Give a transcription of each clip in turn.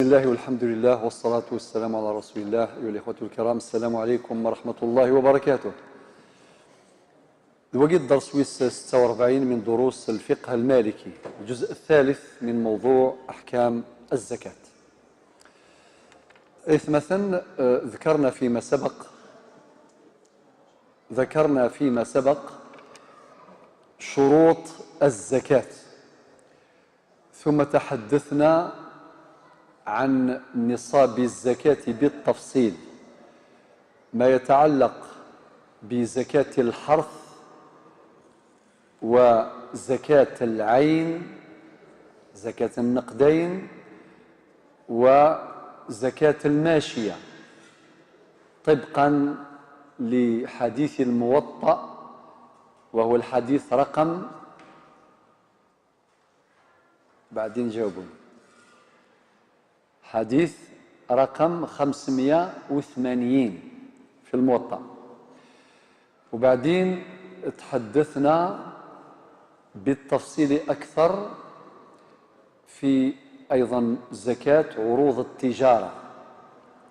بسم الله والحمد لله والصلاة والسلام على رسول الله. أيها الإخوة الكرام، السلام عليكم ورحمة الله وبركاته. الوقت درس 46 من دروس الفقه المالكي، الجزء الثالث من موضوع أحكام الزكاة. مثلا ذكرنا فيما سبق شروط الزكاة، ثم تحدثنا عن نصاب الزكاة بالتفصيل، ما يتعلق بزكاة الحرث وزكاة العين، زكاة النقدين، وزكاة الماشية، طبقا لحديث الموطأ، وهو الحديث رقم، بعدين جاوبون، حديث رقم 580 في الموطأ. وبعدين تحدثنا بالتفصيل أكثر في أيضا زكاة عروض التجارة،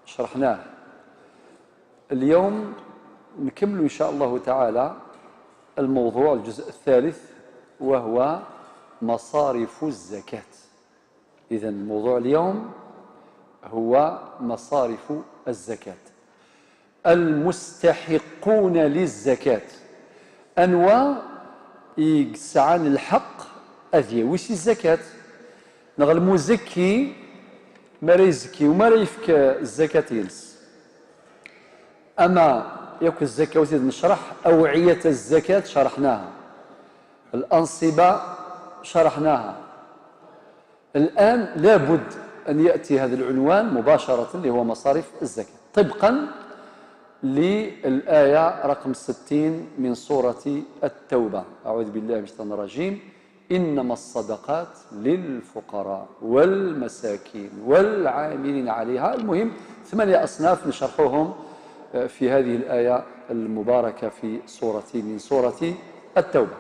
شرحناه. اليوم نكمل إن شاء الله تعالى الموضوع الجزء الثالث، وهو مصارف الزكاة. إذن الموضوع اليوم هو مصارف الزكاة. المستحقون للزكاة أنواع يقسعان الحق أذية وش الزكاة. نغ المزكي ما يزكي وما يفك الزكاة ينس. أما ياك الزكاة وزيد نشرح أوعية الزكاة، شرحناها. الأنصبة شرحناها. الآن لابد أن يأتي هذا العنوان مباشرة اللي هو مصارف الزكاة، طبقا للآية رقم 60 من سورة التوبة. أعوذ بالله من الشيطان الرجيم. إنما الصدقات للفقراء والمساكين والعاملين عليها. المهم 8 أصناف نشرحهم في هذه الآية المباركة من سورة التوبة.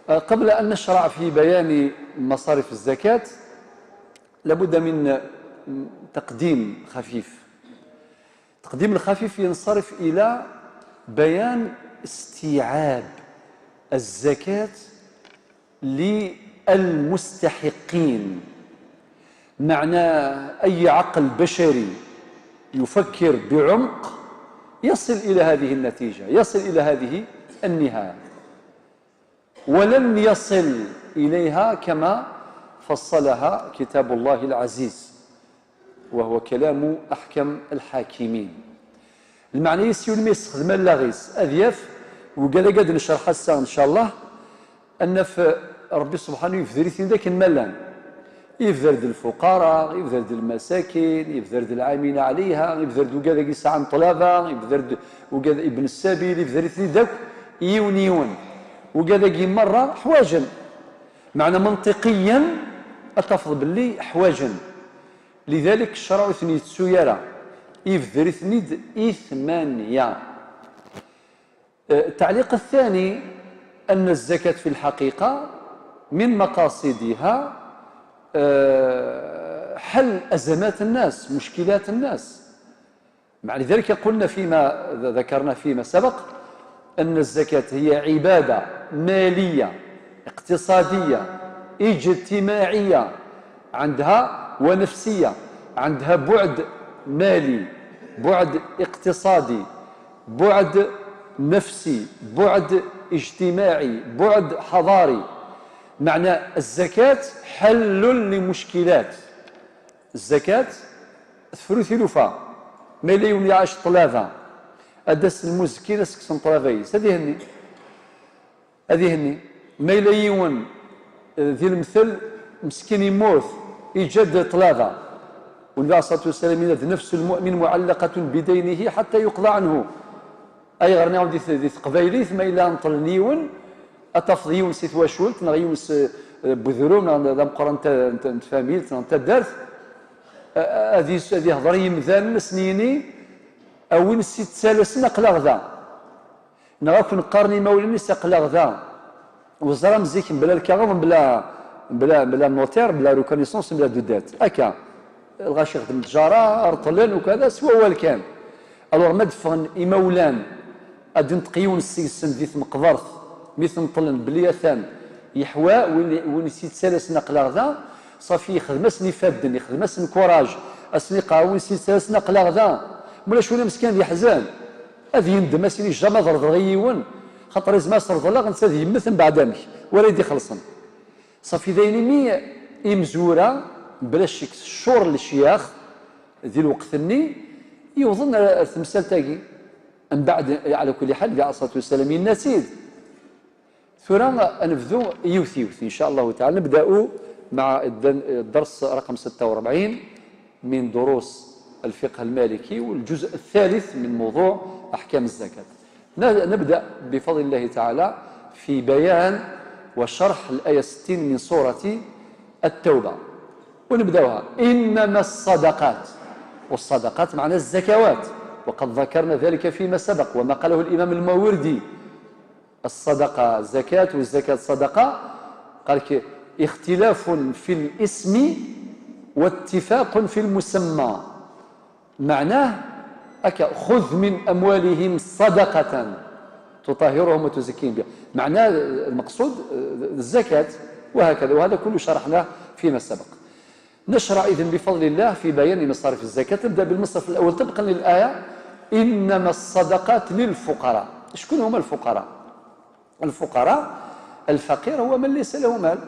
قبل أن نشرع في بيان مصارف الزكاة لابد من تقديم خفيف. التقديم الخفيف ينصرف إلى بيان استيعاب الزكاة للمستحقين. معنى أي عقل بشري يفكر بعمق يصل إلى هذه النتيجة، يصل إلى هذه النهاية، ولن يصل إليها كما فصلها كتاب الله العزيز، وهو كلام أحكم الحاكمين. المعنى يسيو لما يستخدم اللاغيس أذياف وقال قد نشرح الساعة إن شاء الله أن في ربي سبحانه يفذر ذاك الملان، يفذر الفقراء، يفذر المساكين، يفذر العاملين عليها، يفذر وقال قيس عن طلبة، يفذر وقال ابن السبيل، يفذر ذاك يون وقال مرة حواجا. معنى منطقيا أتفضل باللي حواجا. لذلك الشرع ثنيت سيارة يفذر ثنيد إثمانية. التعليق الثاني أن الزكاة في الحقيقة من مقاصدها حل أزمات الناس، مشكلات الناس. مع ذلك قلنا فيما ذكرنا فيما سبق أن الزكاة هي عبادة مالية اقتصادية اجتماعية عندها ونفسية، عندها بعد مالي، بعد اقتصادي، بعد نفسي، بعد اجتماعي، بعد حضاري. معنى الزكاة حل لمشكلات. الزكاة ثلث ما لا يوم يعيش طلافة أدس المزكي نسكسن طلافيس. هذه هني ما لا يون ذي المثل مسكين يموت يجد طلافة، والنبي عليه الصلاة والسلام نفس المؤمن معلقة بدينه حتى يقضى عنه. أي غرناو دي قبايليث ما إلا نطل نيون أتفضيون سيت واشولت نغيون بذرون نظام قرن تفاميل تدارث هذه هضري مثال سنيني أو ست سالسين أقلا غذا نغاك نقارني مولين ساقلا غذا وزرام زيك بلا الكاغون بلا نوتير بلا ريكونيسونس بلا دودات هكا الغاشي يخدم التجاره رطلان وكذا سوا هو كان الوغ ما دفغن إمولان أدن تقيون السيسن ذي مقبرث مثل طلن بلياثان يحوى وين يسيت سالس نقل غدا صافي يخدم اسني فادن يخدم اسن كوراج اسني قاوي يسيت سالس نقل غدا مولا شويه مسكين يحزن هذه يندم اسني جامع ضرب غيون خاطر زعما صرف الله غنسى يمثل بعد امك ولا يدي خلصن صافي دايني مزوره بلا شك الشور للشياخ ذي الوقت الني يوظن التمثال تاقي من بعد على كل حال عليه الصلاه والسلام النسيد ثورا نبذو يوثي ان شاء الله تعالى نبداو مع الدرس رقم 46 من دروس الفقه المالكي والجزء الثالث من موضوع احكام الزكاه. نبدا بفضل الله تعالى في بيان وشرح الايه 60 من سوره التوبه ونبداوها. انما الصدقات، والصدقات معنى الزكوات، وقد ذكرنا ذلك فيما سبق وما قاله الامام الماوردي. الصدقه زكاه والزكاه صدقه، قال اختلاف في الاسم واتفاق في المسمى. معناه خذ من اموالهم صدقه تطهرهم وتزكيهم بها، معناه المقصود الزكاه وهكذا، وهذا كله شرحناه فيما سبق. نشرع إذن بفضل الله في بيان مصارف الزكاة. نبدأ بالمصرف الأول طبقا للآية إنما الصدقات للفقراء. شكون هما الفقراء؟ الفقراء الفقير هو من ليس له مال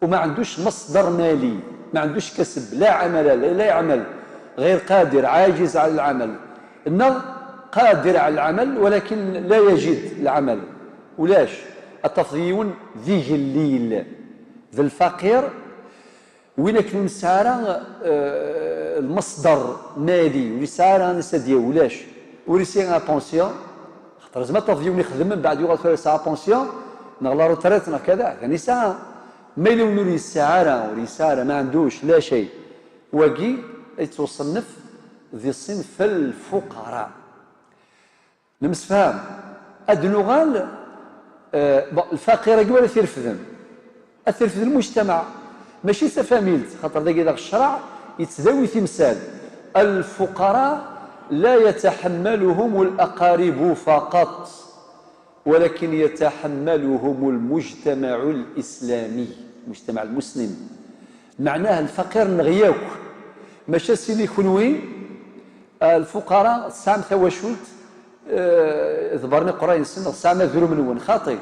وما عندوش مصدر مالي، ما عندوش كسب، لا عمل لا يعمل، غير قادر، عاجز على العمل. إنه قادر على العمل ولكن لا يجد العمل. ولاش التفضيون ذي جليل ذا الفقير وين كانوا نسارا المصدر مالي ونسارا نسديه ولاش وريسي ان بونسيون خاطر زعما تفضيون يخدم من بعد يغادر ساعه بونسيون نغلا روتريتنا كذا يعني ساعه ما يلونوا لي السعاره وريساره ما عندوش لا شيء واقي يتصنف ذي صنف الفقراء. نمسفهم ادنوغال الفقير قبل يرفدن الثرفد المجتمع ماشي سفاميلت خاطر ذاك الشرع يتزاوي تمثال. الفقراء لا يتحملهم الأقارب فقط ولكن يتحملهم المجتمع الإسلامي، المجتمع المسلم. معناه الفقير نغياوك ماشي سيدي خنوي الفقراء سام ثواشولت ذبرني قراين سنة سام ذرو منون خاطي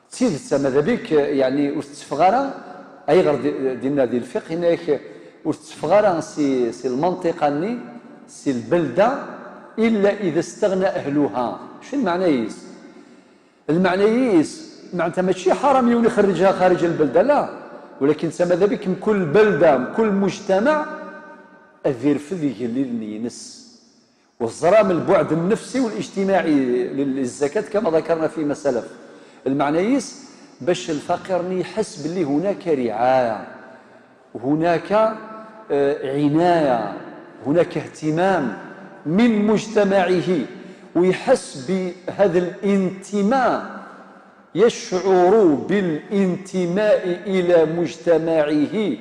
سيد ماذا بك يعني واستفغارا اي غير ديالنا ديال الفقه هناك واستفغارا سي المنطقه ني سي البلده الا اذا استغنى اهلها. شنو المعنى يس؟ المعنى يس معناتها ماشي حرام يولي يخرجها خارج البلده لا، ولكن ماذا بك من كل بلده من كل مجتمع اذير فذي للنينس والظلام البعد النفسي والاجتماعي للزكاه كما ذكرنا فيما سلف. المعنى يس باش الفقير يحس باللي هناك رعايه وهناك عنايه هناك اهتمام من مجتمعه ويحس بهذا الانتماء، يشعر بالانتماء الى مجتمعه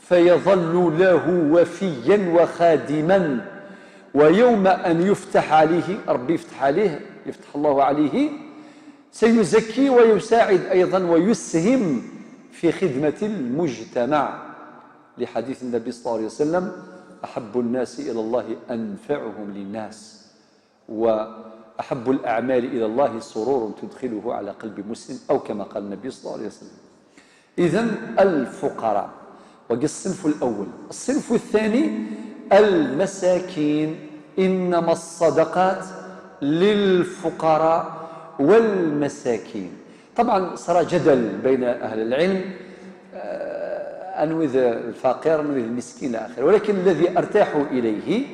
فيظل له وفيا وخادما. ويوم ان يفتح عليه ربي يفتح عليه يفتح الله عليه سيزكي ويساعد أيضا ويسهم في خدمة المجتمع، لحديث النبي صلى الله عليه وسلم أحب الناس إلى الله أنفعهم للناس وأحب الأعمال إلى الله سرور تدخله على قلب مسلم أو كما قال النبي صلى الله عليه وسلم. إذن الفقراء وقال الصنف الأول. الصنف الثاني المساكين. إنما الصدقات للفقراء والمساكين. طبعا صار جدل بين أهل العلم أنوذ الفقير أنوذ المسكين آخر، ولكن الذي أرتاح إليه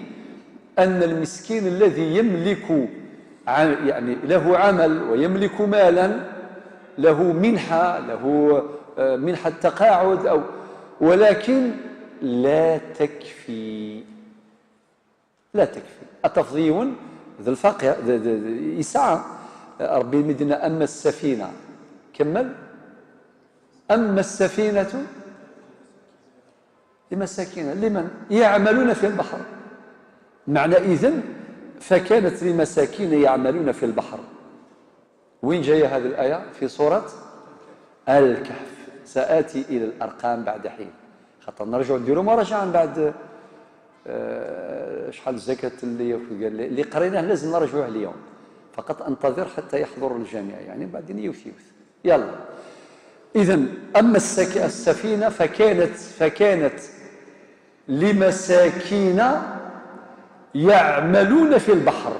أن المسكين الذي يملك يعني له عمل ويملك مالا له منحة تقاعد أو ولكن لا تكفي التفضيون ذا الفقير يسعى ربي مدينة. أما السفينة كمل أما السفينة لمساكين لمن يعملون في البحر. معنى إذن فكانت لمساكين يعملون في البحر. وين جاية هذه الآية؟ في سورة الكهف. سآتي إلى الأرقام بعد حين، خاطر نرجعوا نديروا مراجعة من بعد شحال الزكاة اللي قريناه لازم نرجعوه اليوم، فقط انتظر حتى يحضر الجميع يعني بعدين يوث. يلا إذن أما السفينة فكانت لمساكين يعملون في البحر.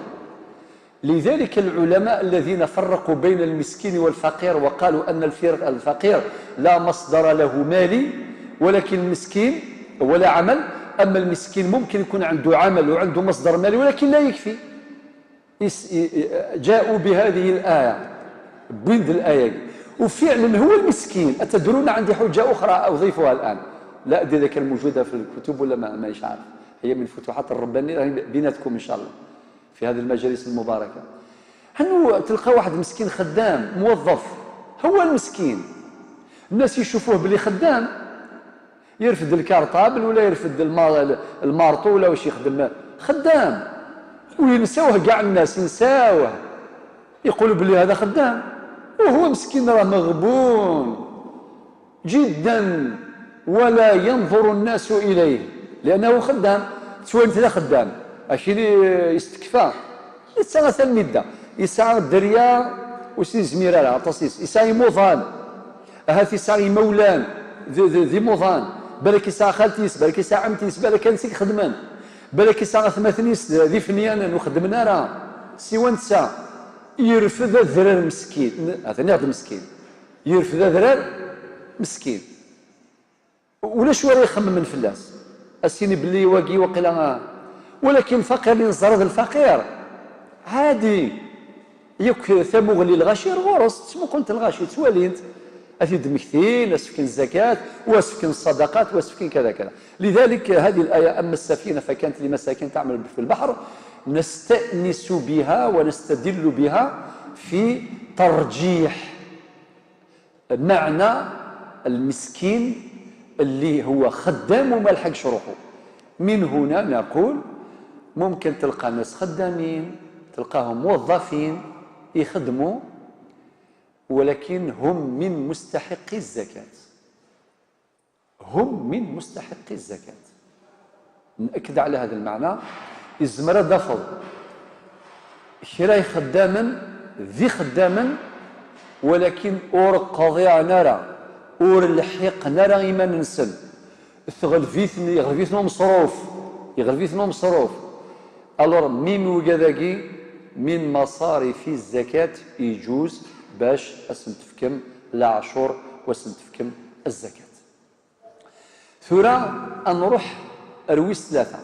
لذلك العلماء الذين فرقوا بين المسكين والفقير وقالوا أن الفقير لا مصدر له مالي ولكن المسكين ولا عمل، أما المسكين ممكن يكون عنده عمل وعنده مصدر مالي ولكن لا يكفي. جاءوا بهذه الآية بند الآية، وفعلا هو المسكين. أتدرون عندي حجة أخرى أضيفها الآن، لا أدري إذا كان موجودة في الكتب ولا ما عارف، هي من فتوحات الربانية بيناتكم إن شاء الله في هذه المجالس المباركة. أنه تلقى واحد مسكين خدام موظف، هو المسكين. الناس يشوفوه بلي خدام، يرفد الكارطابل ولا يرفد المارطو ولا واش يخدم، خدام، وينساوه كاع الناس ينساوه، يقولوا بلي هذا خدام، وهو مسكين راه مغبون جدا ولا ينظر الناس إليه لأنه خدام. سواء انت خدام اشيني يستكفى يسعى المدة، يسعى الدريا وسي زميرة لها تصيص، يسعى موظان هاتي يسعى مولان ذي موظان، بالك يسعى خالتيس، بالك يسعى عمتيس، بالك نسيك خدمان، بالك يسعى ثماثنيس ذي فنيانا وخدمنا راه سوى نسا يرفض الذرار مسكين. هذا نعد مسكين يرفض الذرار مسكين ولا شو راه يخمم من فلاس السيني بلي واقي وقيلا. ولكن الفقير اللي نزرد الفقير عادي يك ثمغلي الغاشي غورس تسمو كنت الغاشي توالي انت أفيد مكثين أسفكين الزكاة وأسفكين الصدقات وأسفكين كذا كذا. لذلك هذه الآية أما السفينة فكانت لمساكين تعمل في البحر نستأنس بها ونستدل بها في ترجيح معنى المسكين اللي هو خدام وما لحقش روحه. من هنا نقول ممكن تلقى ناس خدامين، تلقاهم موظفين يخدموا ولكن هم من مستحقي الزكاة، هم من مستحقي الزكاة. نأكد على هذا المعنى. إزمرة دفض شراي خداما ذي خداما ولكن أور قضيع نرى أور الحيق نرى إيمان نسل يغلفيثنا مصروف ألور ميم وكذاكي من مصاريف الزكاة يجوز باش أسنتفكم العشور وأسنتفكم الزكاة. ثورة نروح أرويس ثلاثة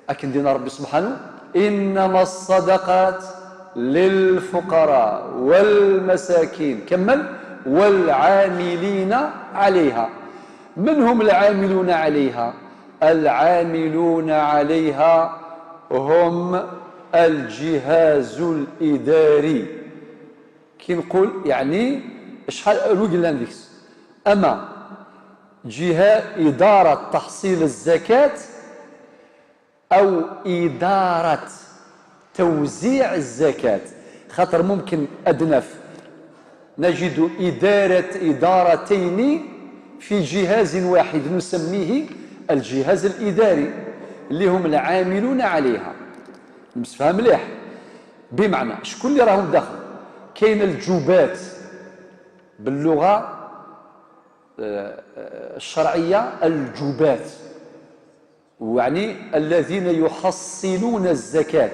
أكن دينا ربي سبحانه إنما الصدقات للفقراء والمساكين كمل والعاملين عليها. من هم العاملون عليها؟ العاملون عليها هم الجهاز الإداري. كي نقول يعني شحال قلنا نديكس أما جهة إدارة تحصيل الزكاة أو إدارة توزيع الزكاة، خاطر ممكن أدنف نجد إدارتين في جهاز واحد نسميه الجهاز الإداري اللي هم العاملون عليها. نفهم مليح بمعنى شكون اللي راهم داخل؟ كاين الجوبات باللغة الشرعية الجوبات يعني الذين يحصلون الزكاة.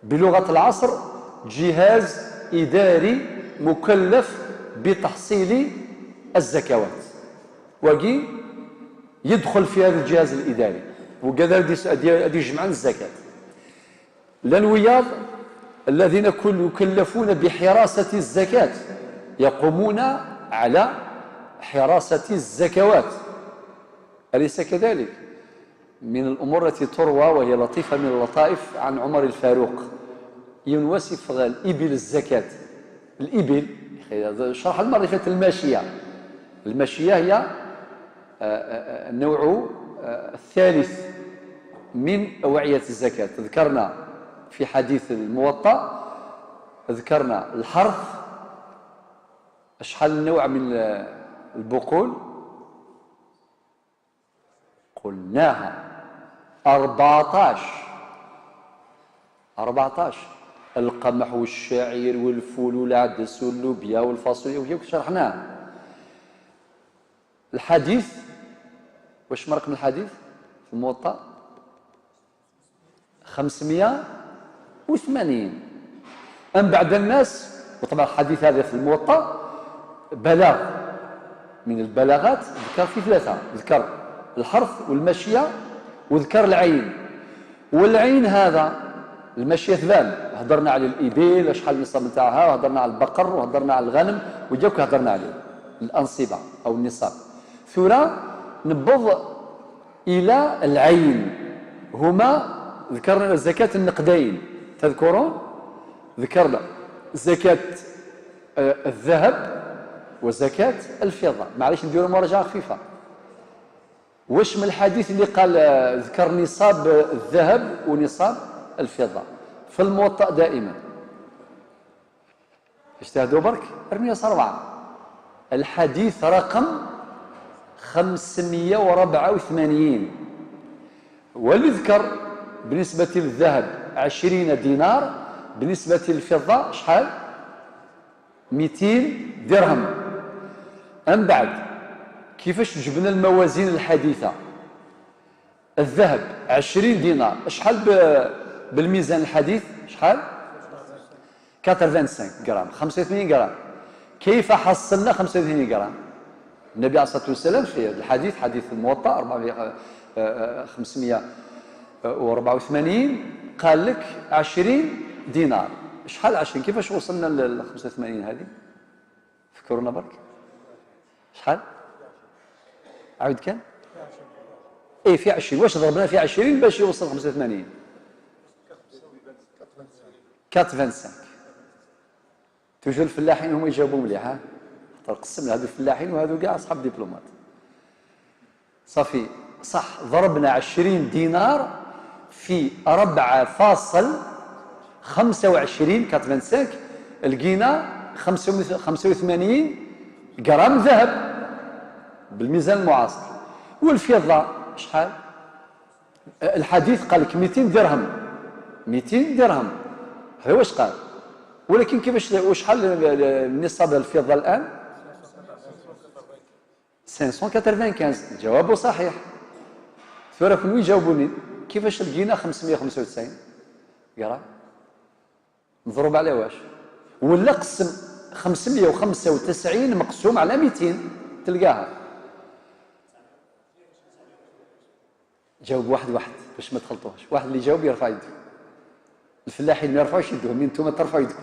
بلغة العصر جهاز إداري مكلف بتحصيل الزكوات وقي يدخل في هذا الجهاز الإداري وكذا يجمع الزكاة. الأنوياض الذين يكلفون بحراسة الزكاة يقومون على حراسة الزكوات، أليس كذلك؟ من الأمور التي تروى وهي لطيفة من اللطائف عن عمر الفاروق ينوصف الإبل الزكاة. الإبل شرح المرة فاتت الماشية هي النوع الثالث من أوعية الزكاة. ذكرنا في حديث الموطأ، ذكرنا الحرث. شحال نوع من البقول؟ قلناها 14. القمح والشعير والفول والعدس واللوبيا والفاصوليا وهي شرحناها. الحديث واش مرق من الحديث في الموطأ؟ 580. أم بعد الناس، وطبعا الحديث هذا في الموطأ بلاغ من البلاغات، ذكر في 3، ذكر الحرث والمشية وذكر العين. والعين هذا المشية ثبان، هضرنا على الإبل شحال النصاب نتاعها، وهضرنا على البقر، وهضرنا على الغنم، وجاوك هضرنا عليه الأنصبة أو النصاب. ثم نبض إلى العين، هما ذكرنا زكاة النقدين، تذكرون؟ ذكرنا زكاة الذهب وزكاة الفضة. معليش نديروا مراجعة خفيفة. واش من الحديث اللي قال ذكر نصاب الذهب ونصاب الفضة في الموطأ دائما؟ اجتهدوا برك. 404 الحديث رقم 584. واللي ذكر بالنسبة للذهب 20 دينار، بالنسبة للفضة شحال؟ 200 درهم. أم بعد كيفاش جبنا الموازين الحديثة؟ الذهب 20 دينار شحال بالميزان الحديث؟ شحال؟ 85 غرام، 85 غرام. كيف حصلنا 85 غرام؟ النبي عليه الصلاة والسلام في الحديث، حديث الموطأ 584 قال لك 20 دينار. شحال 20؟ كيفاش وصلنا لل 85 هذه؟ فكرونا برك. شحال؟ عاود كان؟ ايه في 20. واش ضربنا في 20 باش يوصل 85؟ 4.25. توجو الفلاحين هما يجاوبوا مليح. ها قسمنا هذو الفلاحين وهذو كاع اصحاب دبلومات. صافي صح، ضربنا 20 دينار في 4.25 4.25 لقينا 85 غرام ذهب بالميزان المعاصر. والفضة شحال؟ الحديث قال لك 200 درهم. 200 درهم هذا واش قال. ولكن كيفاش وشحال النصاب الفضة الآن؟ 595. الجواب صحيح. فراكم وين جاوبوني؟ كيفاش لقينا 595 غرام؟ مضروب على واش؟ ولا قسم 595 مقسوم على 200 تلقاها. جاوب واحد باش ما تخلطوهش. واحد اللي جاوب يرفع يده. الفلاحين ما يرفعوش يدهم، انتم ترفعوا يدكم.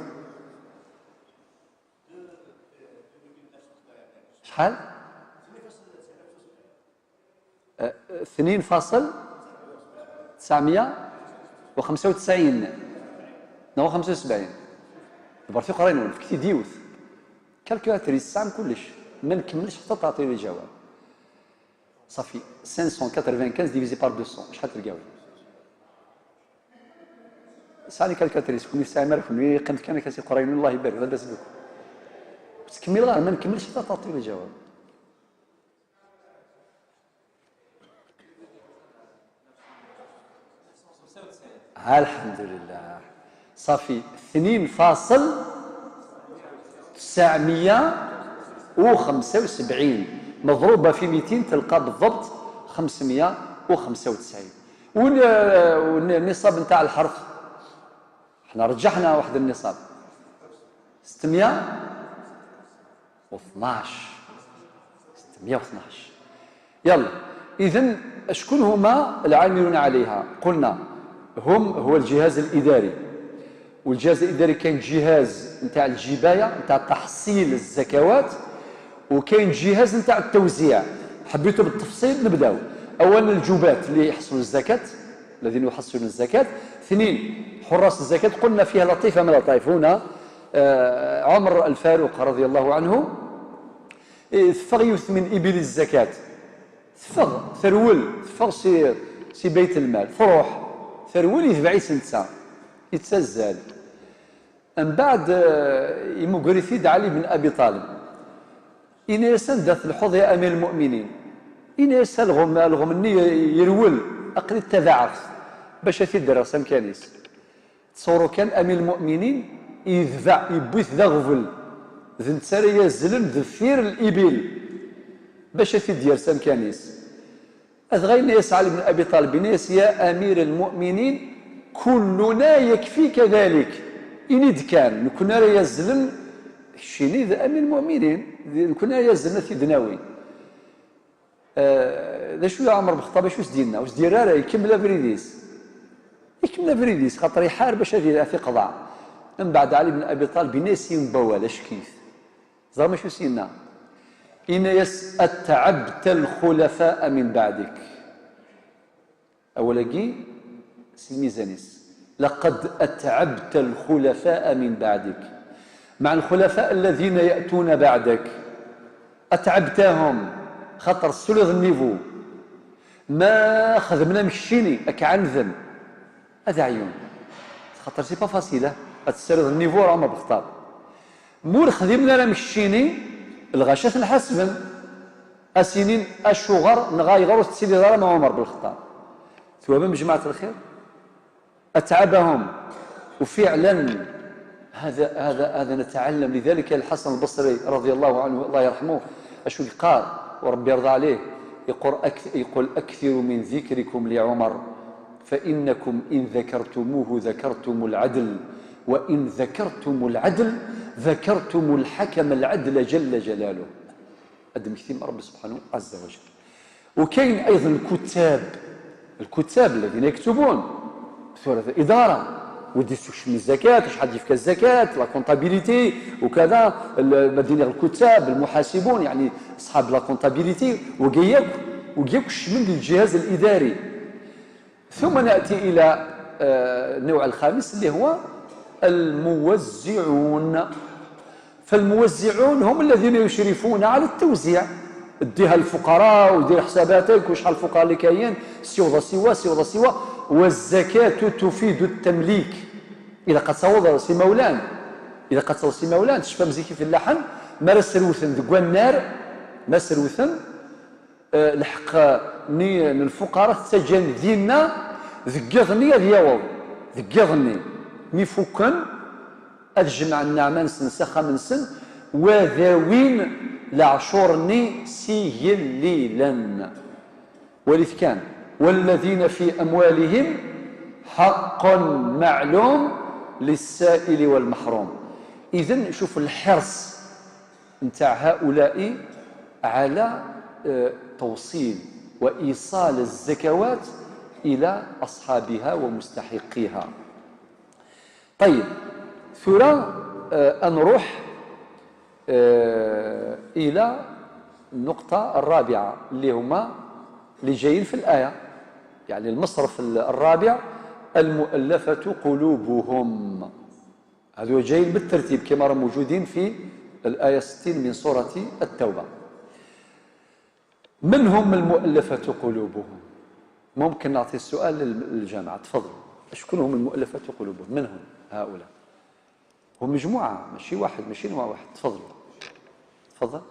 شحال؟ 2.995 نو 75. برتي قرينون في كتي ديوث كالكولاتريس سام كلش ما نكملش حتى تعطيني الجواب. صافي 595 ديفيزي بار 200 شحال تلقاوي؟ سالي كالكولاتريس كوني سامر كوني قمت كان كاسي قرينون الله يبارك لاباس بكم. تكمل غير ما نكملش حتى تعطيني الجواب. الحمد لله. صافي 2.975 مضروبة في 200 تلقى بالضبط 595. والنصاب نتاع الحرث احنا رجحنا واحد النصاب 612. يلا إذن شكون هما العاملون عليها؟ قلنا هو الجهاز الإداري. والجهاز الإداري كاين جهاز نتاع الجباية نتاع تحصيل الزكوات، وكاين جهاز نتاع التوزيع. حبيتوا بالتفصيل نبداو. أولا الجبات اللي يحصلوا الزكاة، الذين يحصلون الزكاة. 2 حراس الزكاة. قلنا فيها لطيفة من اللطائف. هنا عمر الفاروق رضي الله عنه فغيث من إبل الزكاة تفغ سي بيت المال تروح ثرول يتبع يسنتسا يتسزل من بعد يمقرثي علي بن ابي طالب إن يسن داث الحوض يا امير المؤمنين إن يسن الغمني يرول اقل التذاعف باش تدرس امكانيس تصوروا كان امير المؤمنين يذبع يبوث ذا غفل ذن تساري يزلن ذفير الابل باش تدير سامكانيس أثغين يسعى بن أبي طالب ناس يا أمير المؤمنين كلنا يكفي كذلك إنيد كان كنا يزلن الشيني ذا أمير المؤمنين كنا يزلن في دناوي ذا شو يا عمر بخطاب شو سدينا واش دير راه يكمل فريديس خاطر يحارب باش في قضاء من بعد علي بن أبي طالب ناس ينبوا اش كيف زعما شو سينا إن أتعبت الخلفاء من بعدك أولاقي سيميزانيس لقد أتعبت الخلفاء من بعدك مع الخلفاء الذين يأتون بعدك أتعبتهم خطر السلوغ النيفو ما خدمنا مشيني أكعنذن هذا عيون خطر سي با فاسيله السلوغ النيفو راه ما بخطاب مور خدمنا لا مشيني الغاشات الحسبن السنين الشغر نغايغر سيدي ضرب عمر بالخطاب ثوابا من جماعة الخير أتعبهم وفعلا هذا نتعلم لذلك الحسن البصري رضي الله عنه الله يرحمه أشو قال وربي يرضى عليه يقول أكثر من ذكركم لعمر فإنكم إن ذكرتموه ذكرتم العدل وإن ذكرتم العدل ذكرتم الحكم العدل جل جلاله هذا مثيم رب سبحانه عز وجل وكاين أيضا الكتاب الذين يكتبون سورة الإدارة ودي من الزكاة شحال يفك الزكاة لا كونتابيليتي وكذا المدينة الكتاب المحاسبون يعني أصحاب لا كونتابيليتي وقياك شمل الجهاز الإداري ثم نأتي إلى النوع الخامس اللي هو الموزعون فالموزعون هم الذين يشرفون على التوزيع اديها الفقراء ودير حساباتك وشحال الفقراء اللي كاين سيوضا سوا والزكاة تفيد التمليك إذا قد صوض سي مولان تشفى مزيكي في اللحن ما سروثن ذكوان النار ما سروثن الحق ني الفقراء تسجن ديننا ذكيغني دياوض ذكيغني ميفوكن أتجمع النعمان سنسخة من سن وذاوين لعشورني سيليلا ولذ كان والذين في أموالهم حق معلوم للسائل والمحروم إذن شوف الحرص نتاع هؤلاء على توصيل وإيصال الزكوات إلى أصحابها ومستحقيها. طيب ثم نروح إلى النقطة الرابعة اللي هما اللي جايين في الآية يعني المصرف الرابع المؤلفة قلوبهم هذو جايين بالترتيب كما راهم موجودين في الآية 60 من سورة التوبة. من هم المؤلفة قلوبهم؟ ممكن نعطي السؤال للجامعة تفضلوا شكون هم المؤلفة قلوبهم؟ من هم هؤلاء؟ هم مجموعة ماشي واحد ماشي نوع واحد تفضلوا تفضل.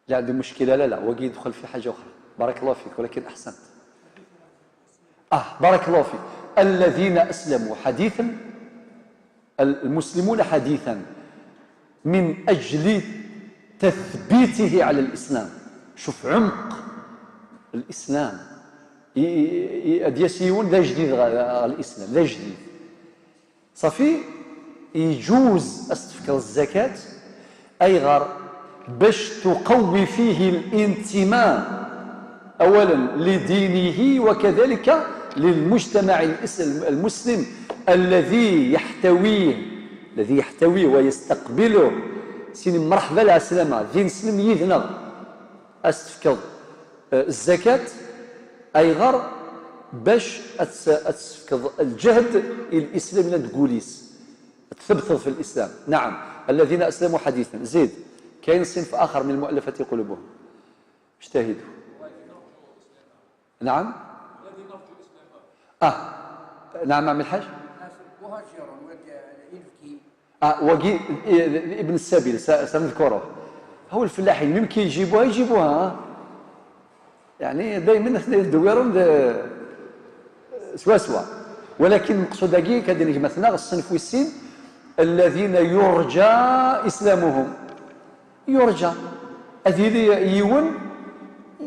لا عنده مشكلة لا هو يدخل في حاجة أخرى بارك الله فيك ولكن أحسنت بارك الله فيك الذين أسلموا حديثا المسلمون حديثا من أجل تثبيته على الإسلام. شوف عمق الإسلام يسيون ذا جديد الإسلام ذا جديد صافي يجوز أستفكر الزكاة أي غير باش تقوي فيه الانتماء أولا لدينه وكذلك للمجتمع المسلم الذي يحتويه ويستقبله سين مرحبا لا سلامة ذين سلم يذنغ أستفكر الزكاة أي غير باش أتسفكر الجهد الإسلام لا تقوليس تثبت في الإسلام. نعم الذين أسلموا حديثا زيد كاين صنف آخر من المؤلفة قلوبهم اجتهدوا. نعم. نعم عم الحاج. وقي ابن السبيل سنذكره. هو الفلاحين ممكن يجيبوها يعني دائما ندويرهم سوا ولكن المقصود كي هذه مثلا الصنف والسين الذين يرجى اسلامهم يرجى هذه يون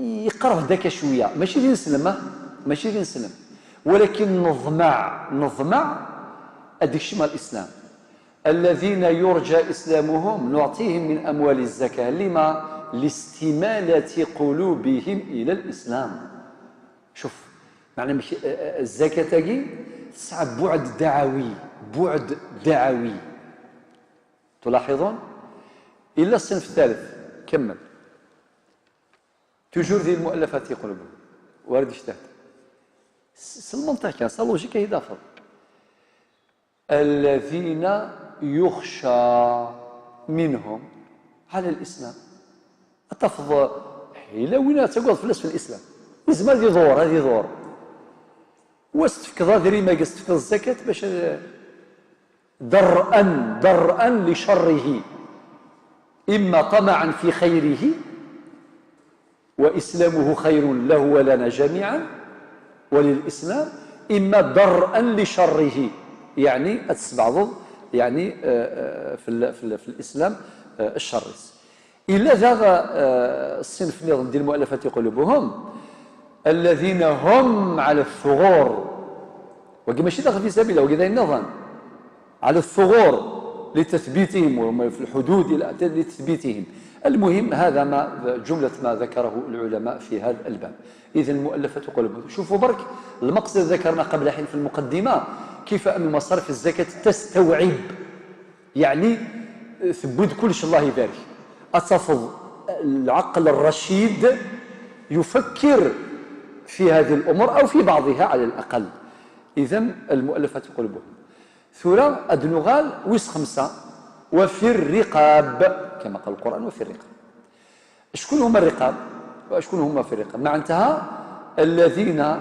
يقرب ذاك شويه ماشي اللي نسلم ولكن نظمع هذاك الشيء مال الاسلام. الذين يرجى اسلامهم نعطيهم من اموال الزكاه لما لاستماله قلوبهم الى الاسلام. شوف معنى مش الزكاه تاعي تسعى بعد دعوي تلاحظون. الا الصنف الثالث كمل توجور ذي المؤلفات قلوبهم وارد اجتهد المنطق كان لوجيك هي دافر. الذين يخشى منهم على الاسلام التفض الى وين تقعد فلس في الاسلام لازم هذه دور واستفكض هذه ما يستفكض الزكاه باش درءا لشره اما طمعا في خيره واسلامه خير له ولنا جميعا وللاسلام اما درءا لشره يعني السبع يعني في الاسلام الشر. الا ذا الصنف اللي ديال المؤلفات قلوبهم الذين هم على الثغور وكي ماشي داخل في سبيل الله وكذا النظام على الثغور لتثبيتهم وهم في الحدود لتثبيتهم. المهم هذا ما جملة ما ذكره العلماء في هذا الباب. إذن المؤلفات قلوبهم. شوفوا برك المقصد ذكرنا قبل حين في المقدمة كيف أن مصارف الزكاة تستوعب يعني ثبت كل شيء الله يبارك أتفض العقل الرشيد يفكر في هذه الأمور أو في بعضها على الأقل. إذن المؤلفات قلوبهم. ثورة أدنغال ويس 5 وفي الرقاب كما قال القرآن وفي الرقاب. شكون هما الرقاب وشكون هما في الرقاب؟ معناتها الذين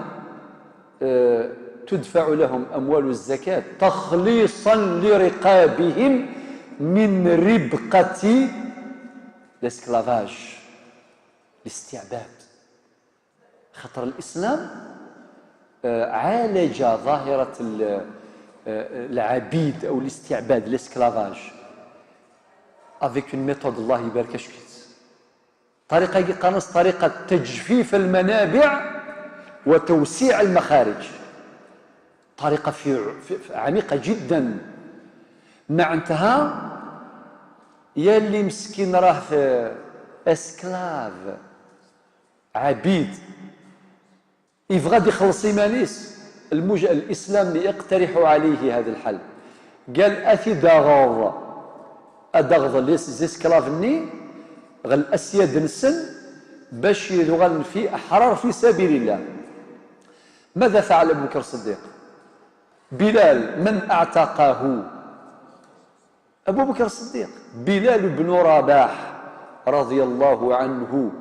تدفع لهم أموال الزكاة تخليصا لرقابهم من ربقة الاسكلافاج الاستعباد. خطر الإسلام عالج ظاهرة العبيد أو الاستعباد الاسكلافاج avec une méthode الله يبارك شكيت طريقة قانص طريقة تجفيف المنابع وتوسيع المخارج طريقة في عميقة جدا. معناتها يا اللي مسكين راه في اسكلاف عبيد يبغى يخلص مانيس الاسلام يقترح عليه هذا الحل. قال اثي داغض ليس اسكلافني غل اسياد نسن باش يدغل في احرار في سبيل الله. ماذا فعل ابو بكر الصديق؟ بلال من اعتقه؟ ابو بكر الصديق. بلال بن رباح رضي الله عنه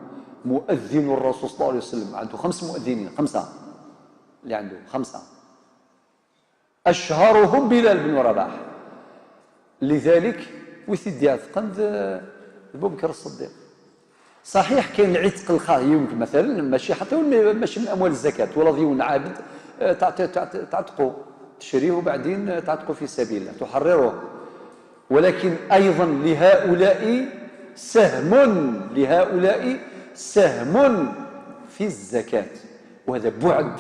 مؤذن الرسول صلى الله عليه وسلم عنده 5 مؤذنين 5 اللي عنده 5 اشهرهم بلال بن رباح. لذلك وثدي عتقند ابو بكر الصديق. صحيح كاين العتق الخاص يمكن مثلا ماشي حتى ماشي من اموال الزكاه ولا ديون عابد تعتقوا تشريه وبعدين تعتقوا في سبيل الله تحرره. ولكن ايضا لهؤلاء سهم في الزكاه وهذا بعد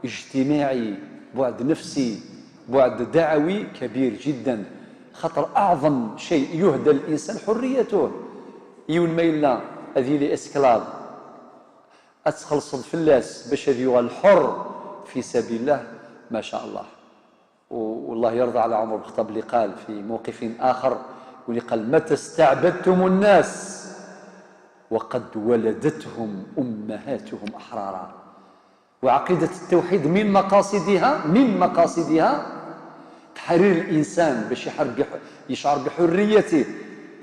اجتماعي بعد نفسي بعد دعوي كبير جدا. خطر اعظم شيء يهدى الانسان حريته يون ميلا هذه لي اسكلاف اتخلص الفلاس باش يبقى الحر في سبيل الله ما شاء الله. والله يرضى على عمر بن الخطاب اللي قال في موقف اخر واللي قال متى استعبدتم الناس وقد ولدتهم امهاتهم احرارا. وعقيده التوحيد من مقاصدها تحرير الانسان باش يشعر بحريته.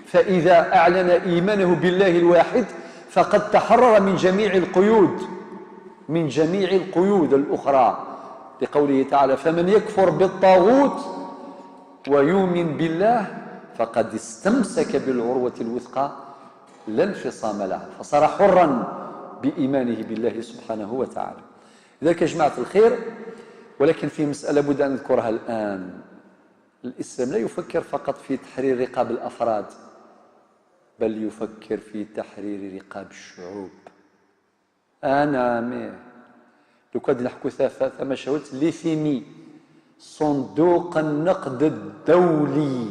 فاذا اعلن ايمانه بالله الواحد فقد تحرر من جميع القيود، من جميع القيود الأخرى، لقوله تعالى: فمن يكفر بالطاغوت ويؤمن بالله فقد استمسك بالعروة الوثقى لا انفصام لها، فصار حرا بإيمانه بالله سبحانه وتعالى. لذلك يا جماعة الخير، ولكن في مسألة بد أن نذكرها الآن. الإسلام لا يفكر فقط في تحرير رقاب الأفراد، بل يفكر في تحرير رقاب الشعوب. نعم، لو كان نحكوا ثم شهوت ليفيمي، صندوق النقد الدولي.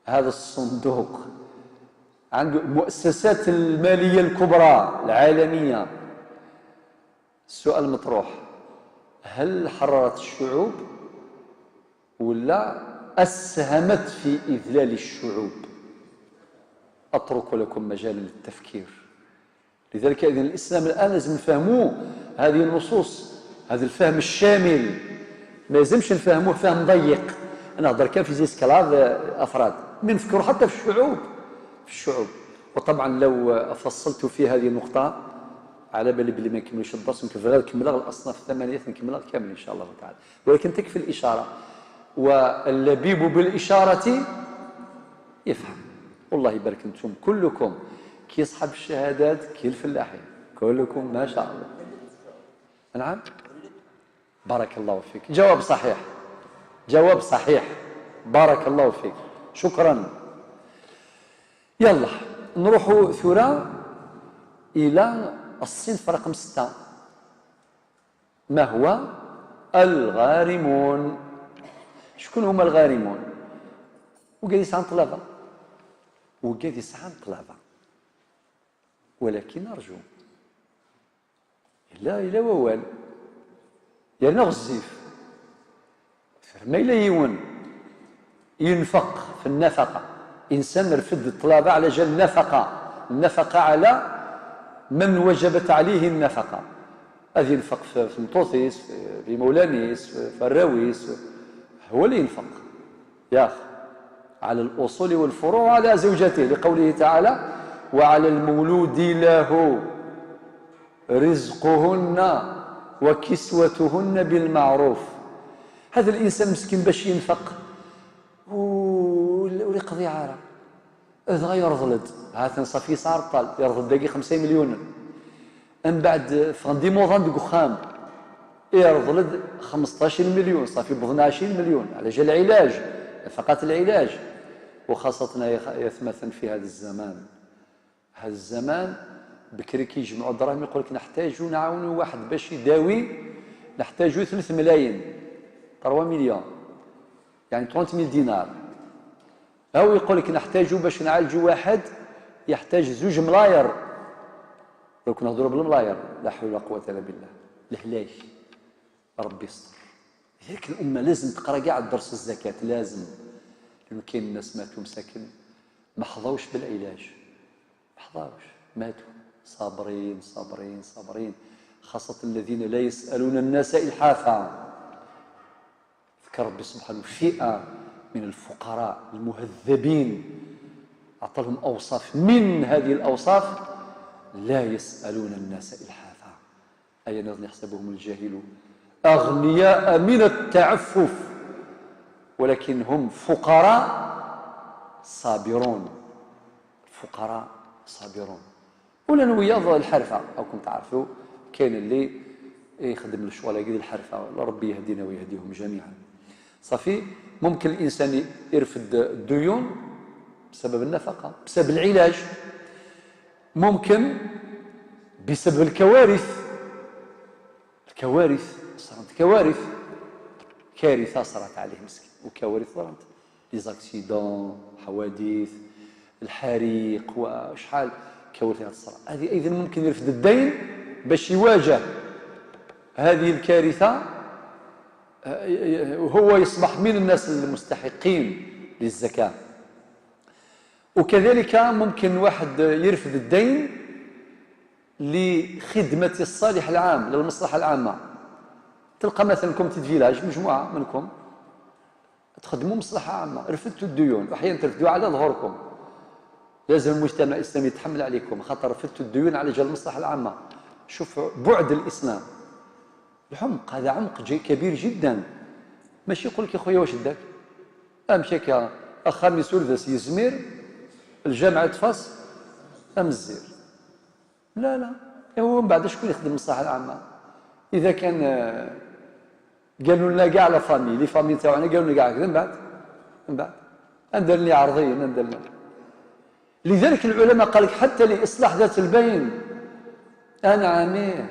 هذا الصندوق عنده المؤسسات المالية الكبرى العالمية. السؤال مطروح: هل حررت الشعوب ولا أسهمت في إذلال الشعوب؟ أترك لكم مجال للتفكير. لذلك إذن الإسلام الآن لازم نفهموه هذه النصوص، هذا الفهم الشامل، ما يلزمش نفهموه فهم ضيق. أنا أهضر كان في زيسكلاف أفراد، من نفكروا حتى في الشعوب، في الشعوب. وطبعا لو فصلت في هذه النقطة على بالي بلي ما نكملش الدرس، يمكن غير نكملها الأصناف الثمانية نكملها كامل إن شاء الله تعالى، ولكن تكفي الإشارة. واللبيب بالإشارة يفهم. والله يبارك انتم كلكم كي يصحب الشهادات كي الفلاحين، كلكم ما شاء الله. نعم، بارك الله فيك. جواب صحيح، جواب صحيح، بارك الله فيك، شكرا. يلا نروح ثورة إلى الصنف رقم 6. ما هو الغارمون؟ شكون هما الغارمون؟ وقال يسعى طلبة، وقال يسعى طلبة، ولكن أرجو إلا ووال يعني غزيف ما إلا يون ينفق في النفقة. إنسان رفد الطلبة على جال النفقة على من وجبت عليه النفقة. هذا ينفق في مطوطيس، في مولانيس، في الراويس، هو اللي ينفق يا أخي على الأصول والفروع على زوجته، لقوله تعالى: وعلى المولود له رزقهن وكسوتهن بالمعروف. هذا الإنسان مسكين باش ينفق ويقضي عارة، إذا يرضلد هذا صافي صار طال يرضل داقي 5 مليون، من بعد فغندي موضان دقخام يرضلد 15 مليون، صافي بضنا 20 مليون على جال العلاج، فقط العلاج. وخاصة يثمثن في هذا الزمان. هذا الزمان بكري كيجمعوا الدراهم يقول لك نحتاجوا نعاونوا واحد باش يداوي، نحتاجوا 3 ملايين 3 مليون، يعني 30,000 دينار. أو يقول لك نحتاجوا باش نعالجوا واحد يحتاج 2 ملاير. لو كنا نهضروا بالملاير لا حول ولا قوة إلا بالله، الهلاك ربي يستر. لذلك الأمة لازم تقرا كاع درس الزكاة، لازم، لأنه كاين الناس ماتوا مساكن ما حظاوش بالعلاج، ما حظاوش، ماتوا صابرين صابرين صابرين، خاصة الذين لا يسألون الناس إلحافا. ذكر ربي سبحانه فئة من الفقراء المهذبين أعطى لهم أوصاف، من هذه الأوصاف لا يسألون الناس إلحافا. أي نظن يحسبهم الجاهل أغنياء من التعفف ولكن هم فقراء صابرون، فقراء صابرون. ولا نويا الحرفة أوكم تعرفوا كاين اللي يخدم الشغل هكذا الحرفة، ربي يهدينا ويهديهم جميعا. صافي ممكن الإنسان يرفد الديون بسبب النفقة، بسبب العلاج، ممكن بسبب الكوارث. الكوارث صارت كارثة صارت عليه مسكين، وكوارث صارت ليزاكسيدون، حوادث، الحريق وشحال كوارث صارت. هذه أيضا ممكن يرفد الدين باش يواجه هذه الكارثة، وهو يصبح من الناس المستحقين للزكاة. وكذلك ممكن واحد يرفد الدين لخدمة الصالح العام، للمصلحة العامة. تلقى مثلا كوميتي فيلاج، مجموعة منكم تخدموا مصلحة عامة، رفدتوا الديون، وأحيانا ترفدوا على ظهوركم، لازم المجتمع الإسلامي يتحمل عليكم، خاطر فتوا الديون على جال المصلحة العامة. شوف بعد الإسلام، العمق هذا عمق كبير جدا. ماشي يقول لك يا خويا واش داك امشي اخامي سولفس يزمير الجامعة فاس امزير، لا هو من بعد شكون يخدم المصلحة العامة؟ إذا كان قالوا لنا كاع لا فامي لي فامي تاعنا قالوا لنا كاع من بعد ندير لي عرضيه ندير لنا. لذلك العلماء قال لك حتى لإصلاح ذات البين أنا عاميه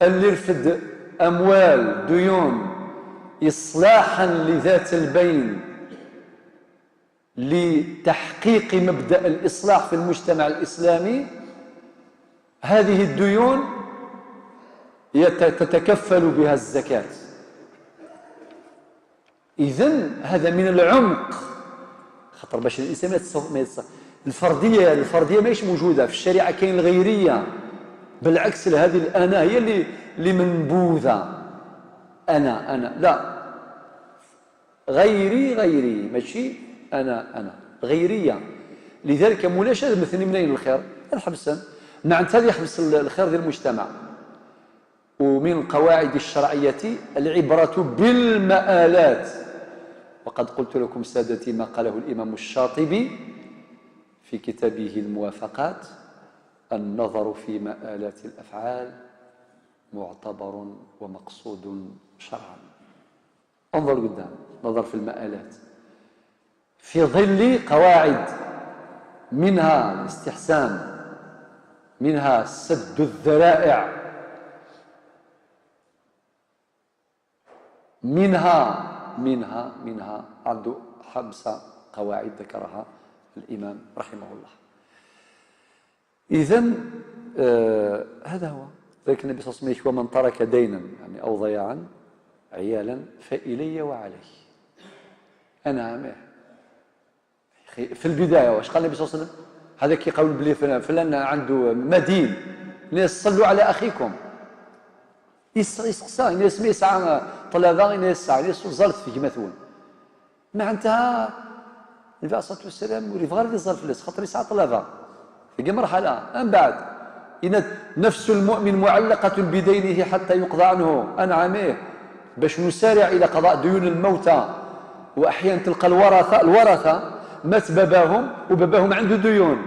اللي رفد أموال ديون إصلاحا لذات البين لتحقيق مبدأ الإصلاح في المجتمع الإسلامي، هذه الديون تتكفل بها الزكاة. إذن هذا من العمق، خاطر باش الإنسان ما الفردية ماهيش موجودة في الشريعة، كاين الغيرية. بالعكس هذه الأنا هي اللي منبوذة. أنا لا، غيري ماشي أنا غيرية. لذلك مولاش مثلني منين الخير الحبسن مع أنت يحبس الخير ديال المجتمع. ومن القواعد الشرعية العبرة بالمآلات، وقد قلت لكم سادتي ما قاله الإمام الشاطبي في كتابه الموافقات: النظر في مآلات الأفعال معتبر ومقصود شرعا. انظر قدام، نظر في المآلات في ظل قواعد، منها الاستحسان، منها سد الذرائع، منها عنده 5 قواعد ذكرها الإمام رحمه الله. إذن هذا هو ذلك النبي صلى الله عليه وسلم: ومن ترك دينا يعني أو ضياعا عيالا فإلي وعليه. أنا عامه في البداية واش قال النبي صلى الله عليه وسلم؟ هذا كيقول بلي فلان عنده مدين، الناس صلوا على أخيكم. يسقسا الناس ما يسعى طلبة، الناس يسعى الناس زلت فيه مثول معناتها النبي عليه الصلاة والسلام يريد غير يزال فلوس خاطر يسعى طلبة في مرحلة. من بعد إن نفس المؤمن معلقة بدينه حتى يقضى عنه. أنا عاميه باش نسارع إلى قضاء ديون الموتى. وأحيانا تلقى الورثة مات باباهم وباباهم عنده ديون،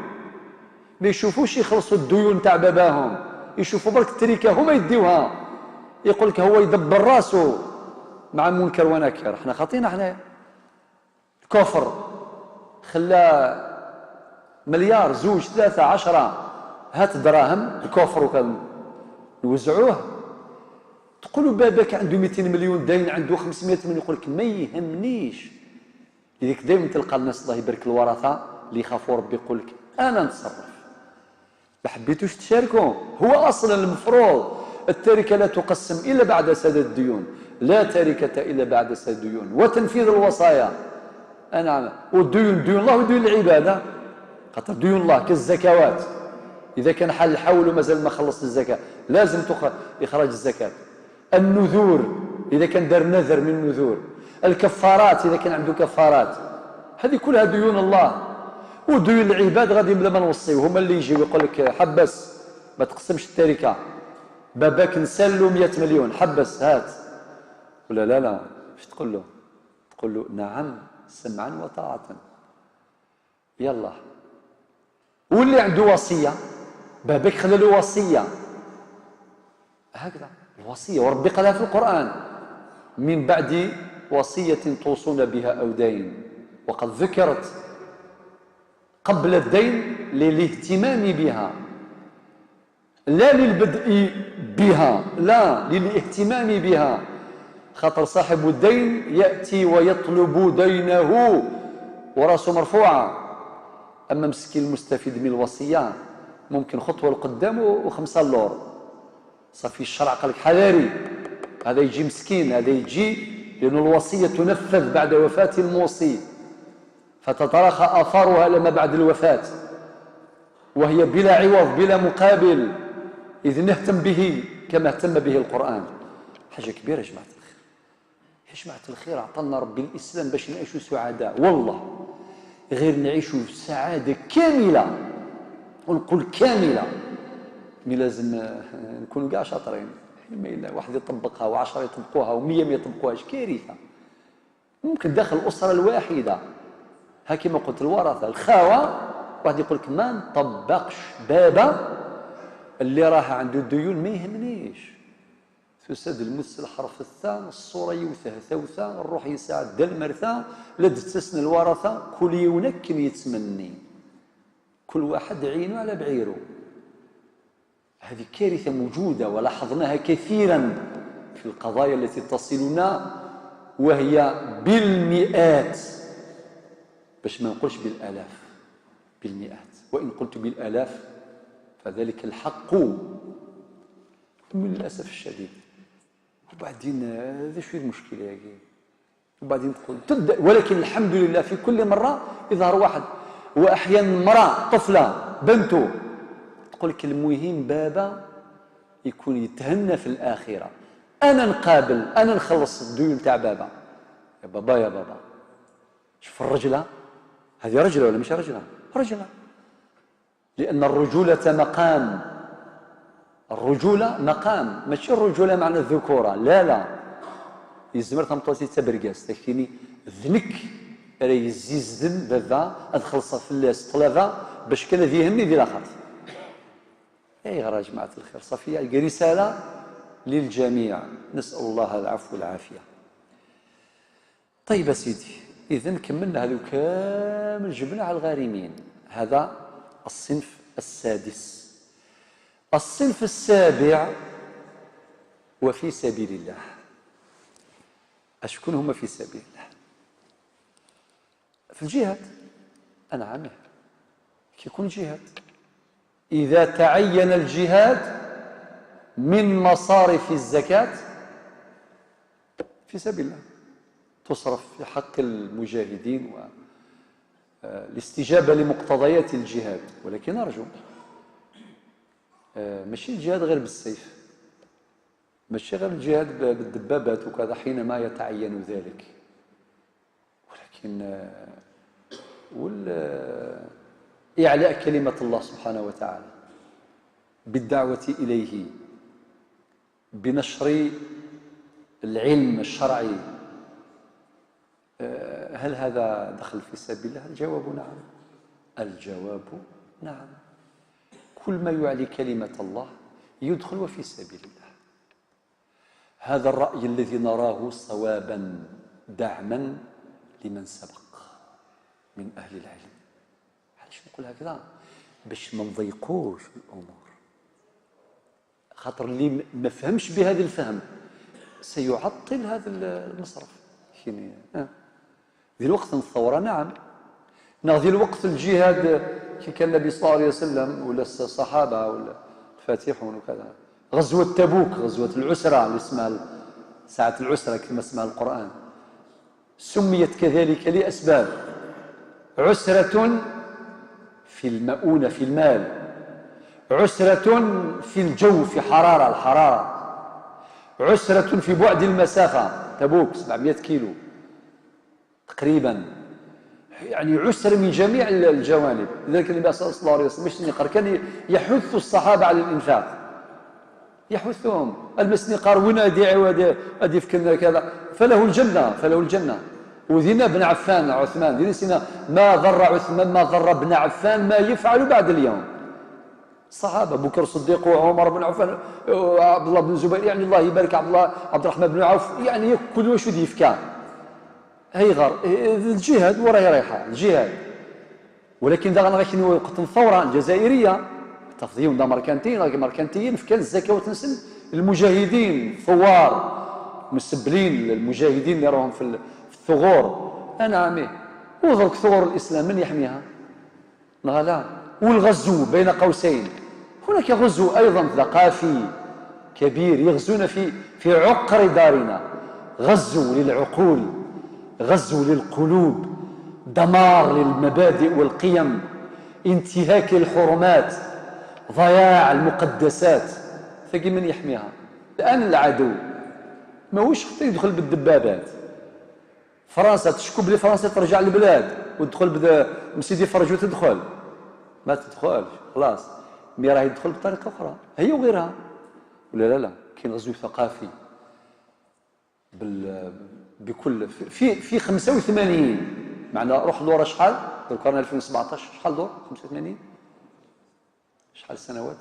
ما يشوفوش يخلصوا الديون تاع باباهم، يشوفوا برك التركة هما يديوها. يقول لك هو يدبر راسه مع منكر ونكر. احنا خاطينا احنا الكفر خلى مليار 2 3 10 هات دراهم الكفر وكان يوزعوه. تقولوا باباك عنده 200 مليون دين، عنده 500 مليون، يقول لك ما يهمنيش. لذلك دائما تلقى الناس الله يبارك الورثه اللي يخافوا ربي يقول لك انا نتصرف. ما حبيتوش تشاركوا، هو اصلا المفروض التركه لا تقسم الا بعد سداد الديون، لا تركه الا بعد سداد الديون وتنفيذ الوصايا. انا والديون ديون الله وديون العباده، خاطر ديون الله كالزكوات. اذا كان حال الحول ومازال ما خلص الزكاه لازم اخراج الزكاه. النذور اذا كان دار نذر من النذور، الكفارات اذا كان عنده كفارات، هذه كلها ديون الله. وديون العباد غادي بلا ما نوصيو، هما اللي يجيو يقول لك حبس ما تقسمش التركه، باباك نسلو 100 مليون حبس هات، ولا لا اش تقول له؟ تقول له نعم سمعا وطاعه يلا. واللي عنده وصيه باباك خلى له وصيه هكذا الوصيه، وربي قالها في القران: من بعد وصيه توصون بها او دين. وقد ذكرت قبل الدين للاهتمام بها لا للبدء بها، لا للاهتمام بها. خاطر صاحب الدين يأتي ويطلب دينه وراسه مرفوعة. أما مسكين المستفيد من الوصية ممكن خطوة لقدام و5 اللور. صافي الشرع قال لك حذاري، هذا يجي مسكين، هذا يجي لأن الوصية تنفذ بعد وفاة الموصي، فتتراخى آثارها لما بعد الوفاة، وهي بلا عوض بلا مقابل. إذ نهتم به كما اهتم به القرآن. حاجة كبيرة يا جماعة الخير. يا جماعة الخير أعطانا ربي الإسلام باش نعيشوا سعداء. والله غير نعيشوا في سعادة كاملة، ونقول كاملة، مي لازم نكونوا كاع شاطرين. ما واحد يطبقها و10 يطبقوها و100 ما يطبقوهاش، كارثة. ممكن داخل الأسرة الواحدة ها كما قلت الورثة الخاوة، واحد يقول لك ما نطبقش بابا اللي راه عنده ديون ما يهمنيش، تسد المس الحرف الثاء، الصورة يوثه ثوثة، الروح يساعد دا المرثى، لد تسن الورثة، كل يونك يتمني، كل واحد عينه على بعيره. هذه كارثة موجودة ولاحظناها كثيرا في القضايا التي تصلنا، وهي بالمئات، باش ما نقولش بالآلاف، بالمئات. وإن قلت بالآلاف فذلك الحق من الأسف الشديد. وبعدين هذا شو المشكلة هذه؟ وبعدين تقول تبدأ، ولكن الحمد لله في كل مرة يظهر واحد، وأحيانا امرأة طفلة بنته تقول لك المهم بابا يكون يتهنى في الآخرة، أنا نقابل، أنا نخلص الديون تاع بابا. يا بابا يا بابا، شوف الرجلة هذه، رجلة ولا مش رجلة؟ رجلة، لأن الرجولة مقام، الرجولة مقام، ماشي الرجولة معنى الذكورة، لا لا، يزمر تمطوسي تبرقاس تكيني ذنك راه يزيز ذن بابا أدخلصها في اللاس طلبة باش كان ذي يهمني ذي الآخر. أي غير يا جماعة الخير، صافية رسالة للجميع، نسأل الله العفو والعافية. طيب سيدي، إذن كملنا هذو كامل، جبنا على الغارمين. هذا الصنف السادس. الصنف السابع وفي سبيل الله. أشكون هم في سبيل الله؟ في الجهاد. نعم، كيكون جهاد إذا تعين الجهاد من مصارف الزكاة في سبيل الله، تصرف في حق المجاهدين والاستجابة لمقتضيات الجهاد. ولكن أرجو ماشي الجهاد غير بالسيف، ماشي غير الجهاد بالدبابات وكذا حينما يتعين ذلك، ولكن إعلاء كلمة الله سبحانه وتعالى بالدعوة إليه، بنشر العلم الشرعي. هل هذا دخل في سبيل الله؟ الجواب نعم. الجواب نعم. كل ما يعلي كلمة الله يدخل وفي سبيل الله. هذا الرأي الذي نراه صوابا دعما لمن سبق من أهل العلم. علاش نقول هكذا؟ باش ما نضيقوش الأمور، خاطر اللي ما فهمش بهذا الفهم سيعطل هذا المصرف. ذي الوقت الثورة نعم، ذي الوقت الجهاد كي كان النبي صلى الله عليه وسلم ولا الصحابة ولا الفاتحون وكذا، غزوة تبوك، غزوة العسرة اللي اسمها ساعة العسرة كما اسمها القرآن، سميت كذلك لأسباب: عسرة في المؤونة في المال، عسرة في الجو في حرارة الحرارة، عسرة في بعد المسافة، تبوك 700 كيلو تقريبا، يعني عسر من جميع الجوانب. لذلك النبي صلى الله عليه وسلم مسنقر كان يحث الصحابة على الإنفاق، يحثهم. المسنقر وين أدي فكرنا كذا فله الجنة، فله الجنة. وذينا بن عفان عثمان ذي نسينا ما ضر عثمان ما ضر ابن عفان ما يفعل بعد اليوم. الصحابة أبو بكر الصديق وعمر بن عفان وعبد الله بن الزبير، يعني الله يبارك عبد الرحمن بن عوف، يعني كل واش يفكر هي غار الجهاد وراه رايحه الجهاد. ولكن دا غنغيكين وقت الثوره الجزائريه تفضيهم دا مركنتيين في كان الزكاه وتنسل المجاهدين ثوار مسبلين، المجاهدين اللي راهم في الثغور. نعم، وذوك ثغور الاسلام من يحميها؟ لا. والغزو بين قوسين، هناك غزو ايضا ثقافي كبير، يغزون في عقر دارنا، غزو للعقول، غزو للقلوب، دمار للمبادئ والقيم، انتهاك الحرمات، ضياع المقدسات. ثقي من يحميها؟ الآن العدو ماهوش خطي يدخل بالدبابات، فرنسا تشكو بلي فرنسا ترجع للبلاد وتدخل مسيدي فرج وتدخل، ما تدخلش خلاص، مي راه يدخل بطريقه اخرى هي وغيرها. ولا لا كاين غزو ثقافي بكل في 85 معنا روح لورا شحال درك رانا 2017 شحال دور 85 شحال سنوات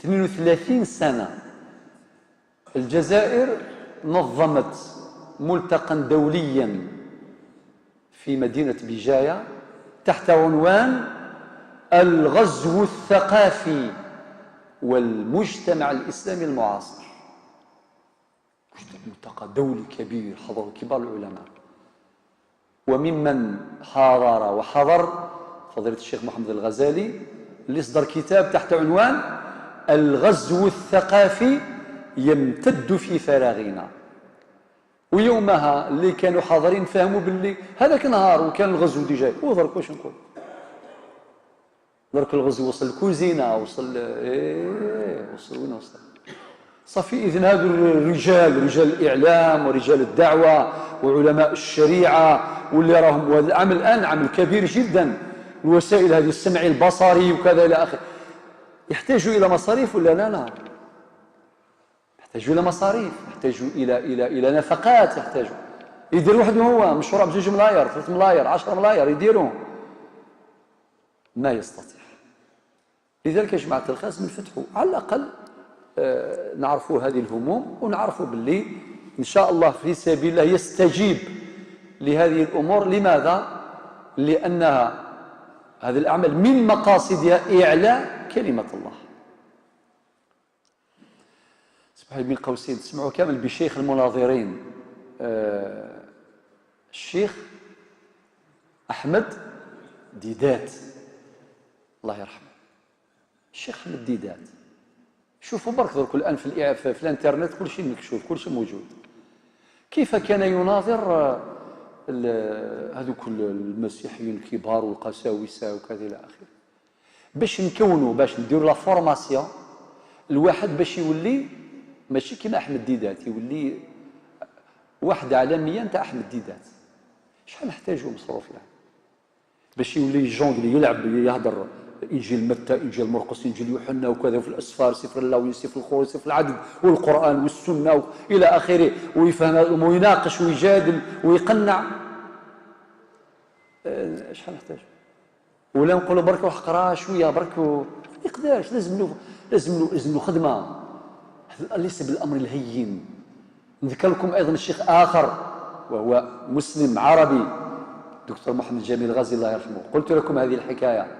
32 سنه الجزائر نظمت ملتقى دوليا في مدينه بجايه تحت عنوان الغزو الثقافي والمجتمع الاسلامي المعاصر. ملتقى دولي كبير حضر كبار العلماء، وممن حاضر وحضر فضيلة الشيخ محمد الغزالي اللي صدر كتاب تحت عنوان الغزو الثقافي يمتد في فراغنا. ويومها اللي كانوا حاضرين فهموا باللي هذاك نهار وكان الغزو دي جاي، ودرك واش نقول، درك الغزو وصل الكوزينه، وصل وصل وين وصل صافي. إذن هذو الرجال، رجال الإعلام ورجال الدعوة وعلماء الشريعة واللي راهم، وهذا العمل الآن عمل كبير جدا، الوسائل هذه السمعي البصري وكذا إلى آخره، يحتاجوا إلى مصاريف ولا لا؟ يحتاجوا إلى مصاريف، يحتاجوا إلى نفقات، يحتاجوا يدير وحده هو مشروع ب2 ملاير 3 ملاير 10 ملاير يديروا، ما يستطيع. لذلك يا جماعة الخاص نفتحوا على الأقل نعرفوا هذه الهموم، ونعرفوا باللي إن شاء الله في سبيل الله يستجيب لهذه الأمور. لماذا؟ لأنها هذا الأعمال من مقاصدها إعلاء كلمة الله. سبحان بين قوسين تسمعوا كامل بشيخ المناظرين الشيخ أحمد ديدات الله يرحمه، الشيخ أحمد ديدات. شوفوا برك درك الآن في الانترنت كل شيء مكشوف، كل شيء موجود. كيف كان يناظر هذوك المسيحيين الكبار والقساوسة وكذا إلى آخره، باش نكونوا باش نديروا لا فورماسيون الواحد باش يولي ماشي كيما أحمد ديدات، يولي واحد عالميا تاع أحمد ديدات. شحال نحتاجوا مصروف له باش يولي جونغلي يلعب يهضر إنجيل متى إنجيل مرقس إنجيل يوحنا وكذا، في الأسفار سفر اللاوي سفر الخروج سفر العدد والقرآن والسنة إلى آخره، ويفهم ويناقش ويجادل ويقنع. شحال نحتاج؟ ولا نقولوا برك روح قرا شوية برك ما يقدرش، لازم له خدمة، ليس بالأمر الهين. نذكر لكم أيضا الشيخ آخر وهو مسلم عربي دكتور محمد جميل غازي الله يرحمه، قلت لكم هذه الحكاية.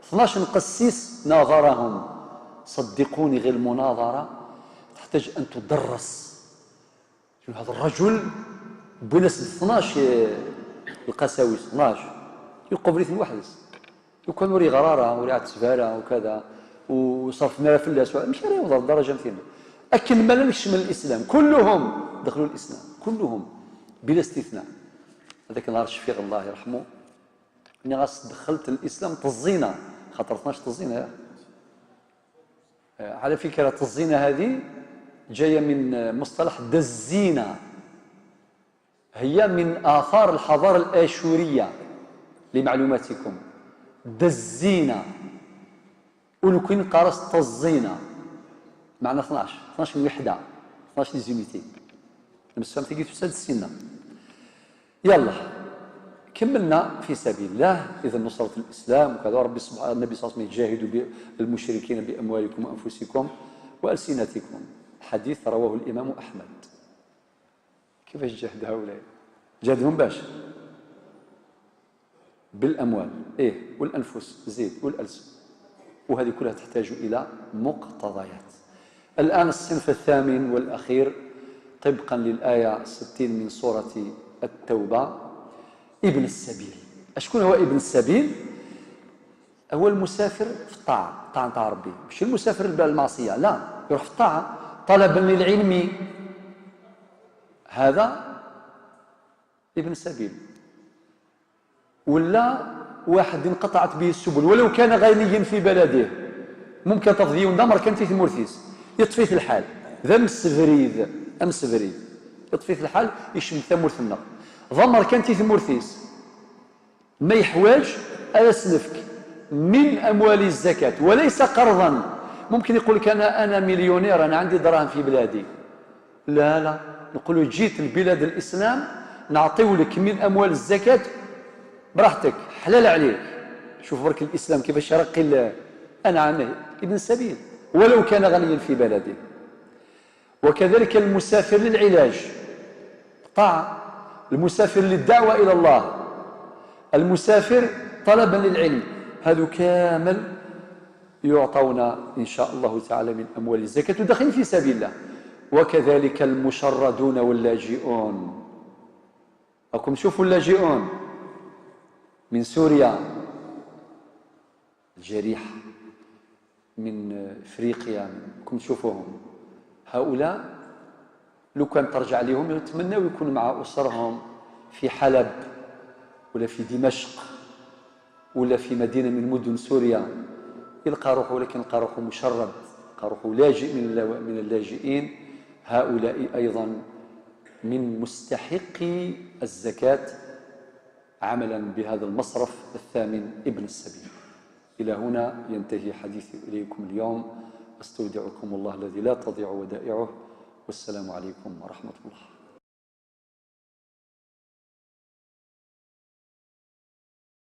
12 قسيس ناظرهم، صدقوني غير المناظرة تحتاج أن تدرس. هذا الرجل بنس 12 القساوس 12 يوقف ريثم وحدس، يكون وري غرارة وري عتسفارة وكذا وصرفنا في الناس، مش راه يوضع الدرجة مثلنا. أكن ما لنكش من الإسلام كلهم دخلوا الإسلام كلهم بلا استثناء. هذاك النهار الشفيق الله يرحمه اني غاس دخلت الاسلام طزينه، خاطر 12 طزينه. على فكره الزينه هذه جايه من مصطلح دزينه، هي من آثار الحضارة الآشورية لمعلوماتكم. دزينة ولكن قارس تزينة معنى 12 وحدة 12 زيميتي المسفام تيجي تسد السنة. يلا كملنا في سبيل الله، إذا نصرة الإسلام وكذا. ربي سبحانه النبي صلى الله عليه وسلم يجاهد المشركين بأموالكم وأنفسكم وألسنتكم، حديث رواه الإمام أحمد. كيفاش جاهد هؤلاء؟ جاهدهم باش بالأموال والأنفس زيد والألسن، وهذه كلها تحتاج إلى مقتضيات. الآن الصنف الثامن والأخير طبقا للآية 60 من سورة التوبة، ابن السبيل. أشكون هو ابن السبيل؟ هو المسافر في الطاعة، طاعة تاع ربي، مش المسافر بالمعصية، لا، يروح في الطاعة طلبا للعلم، هذا ابن السبيل. ولا واحد انقطعت به السبل ولو كان غنيا في بلده، ممكن تفضي ندمر كان في مرثيس يطفي في الحال، ذا مسفريد أمسفريد يطفي في الحال يشم ثمورثنا ضمر كانت ثمورثيس ما يحواج أسلفك من أموال الزكاة وليس قرضا. ممكن يقول لك أنا مليونير، أنا عندي دراهم في بلادي. لا لا، نقول جيت لبلاد الإسلام نعطيو لك من أموال الزكاة براحتك، حلال عليك. شوف برك الإسلام كيفاش يرقي أنعامه، ابن السبيل ولو كان غنيا في بلده. وكذلك المسافر للعلاج طاعة، المسافر للدعوة إلى الله، المسافر طلبا للعلم، هذو كامل يعطون إن شاء الله تعالى من أموال الزكاة وداخلين في سبيل الله. وكذلك المشردون واللاجئون. راكم شوفوا اللاجئون من سوريا، الجريح من افريقيا، راكم تشوفوهم. هؤلاء لو كان ترجع لهم يتمنوا يكونوا مع اسرهم في حلب ولا في دمشق ولا في مدينه من مدن سوريا. يلقى روحه، ولكن يلقى روحه مشرد، يلقى روحه لاجئ من اللاجئين. هؤلاء ايضا من مستحقي الزكاه عملا بهذا المصرف الثامن ابن السبيل. إلى هنا ينتهي حديثي إليكم اليوم. أستودعكم الله الذي لا تضيع ودائعه، والسلام عليكم ورحمة الله.